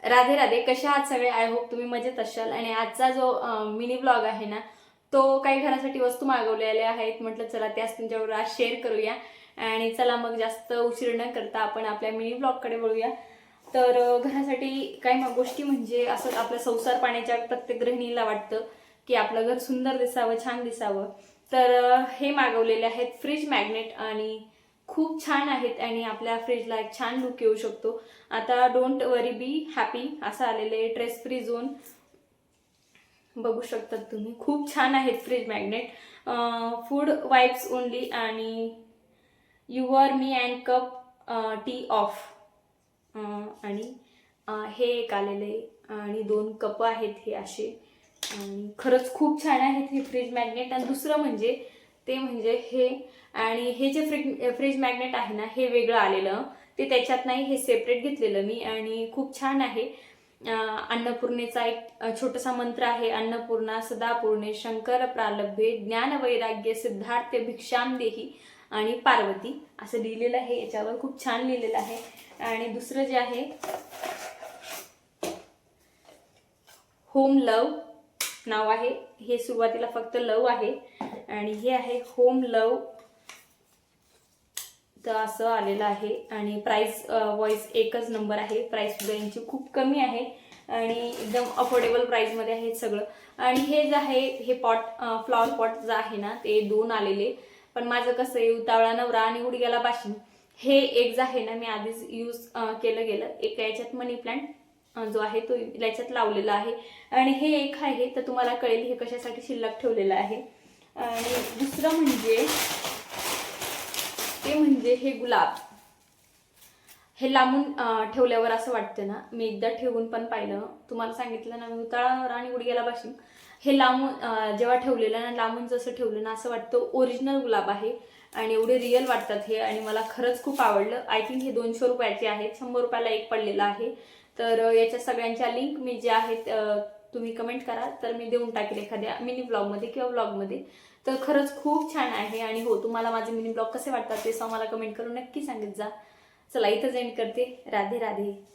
राधे राधे. कशा आहात सगळे? आय होप तुम्ही मजेत असाल. आणि आजचा जो मिनी ब्लॉग आहे ना, तो काही घरासाठी वस्तू मागवलेल्या आहेत. म्हटलं चला त्याच तुमच्याबरोबर आज शेअर करूया. आणि चला मग जास्त उशीर न करता आपण आपल्या मिनी ब्लॉगकडे वळूया. तर घरासाठी काही गोष्टी म्हणजे असं आपल्या संसार पाण्याच्या प्रत्येक गृहिणीला वाटतं की आपलं घर सुंदर दिसावं, छान दिसावं. तर हे मागवलेले आहेत फ्रीज मॅग्नेट आणि खूप छान आहेत आणि आपल्या फ्रीजला एक छान लुक येऊ शकतो. आता डोंट वरी बी हॅपी असं आलेले ट्रेस फ्री झोन बघू शकतात तुम्ही. खूप छान आहेत fridge magnet. Food wipes only आणि your me and cup tea off. आणि हे एक आलेले आणि 2 कप आहेत हे असे. आणि खरंच खूप छान आहेत हे फ्रीज मॅग्नेट. आणि दुसरं म्हणजे ते म्हणजे हे, आणि हे जे फ्रीज मॅग्नेट आहे ना, हे वेगळं आलेलं, ते त्याच्यात नाही, हे सेपरेट घेतलेलं मी आणि खूप छान आहे. अन्नपूर्णेचा एक छोटासा मंत्र आहे. अन्नपूर्णा सदापूर्णे शंकर प्रालभ्ये ज्ञान वैराग्य सिद्धार्थ भिक्षाम देही आणि पार्वती असं लिहिलेलं आहे. याच्यावर खूप छान लिहिलेलं आहे. आणि दुसरं जे आहे होम लव नाव आहे. हे सुरुवातीला फक्त लव आहे आणि हे आहे होम लव. तर असं आलेलं आहे. आणि प्राइस वाईज एकच नंबर आहे. प्राइस सुद्धा यांची खूप कमी आहे आणि एकदम अफोर्डेबल प्राइसमध्ये आहे सगळं. आणि हे जे आहे हे पॉट, फ्लॉवर पॉट जे आहे ना, ते 2 आलेले. पण माझं कसं आहे, उतावळा नवरा आणि उडी गेला बाशिंग. हे एक जे आहे ना, मी आधीच यूज केलं गेलं. एक याच्यात मनी प्लांट जो आहे तो याच्यात लावलेला आहे. आणि हे एक आहे, तर तुम्हाला कळेल हे कशासाठी शिल्लक ठेवलेलं आहे. आणि दुसरं म्हणजे ते म्हणजे हे गुलाब. हे लांबून ठेवल्यावर असं वाटतं ना, मी एकदा ठेवून पण पाहिलं, तुम्हाला सांगितलं ना, मी उताळावर आणि गुडघ्याला बसून हे लांबून जेव्हा ठेवलेलं ना, लांबून जसं ठेवलं ना, असं वाटतं ओरिजिनल गुलाब आहे. आणि एवढे रिअल वाटतात हे. आणि मला खरंच खूप आवडलं. आय थिंक हे 200 रुपयाचे आहेत. 100 रुपयाला एक पडलेला आहे. तर याच्या सगळ्यांच्या लिंक मी जे आहेत तुम्ही कमेंट करा, तर मी देऊन टाकेल एखाद्या मिनी ब्लॉगमध्ये किंवा ब्लॉगमध्ये. तर खरंच खूप छान आहे. आणि हो, तुम्हाला माझे मिनी ब्लॉग कसे वाटतात ते मला कमेंट करून नक्की सांगत जा. चला इथंच एंड करते. राधे राधे.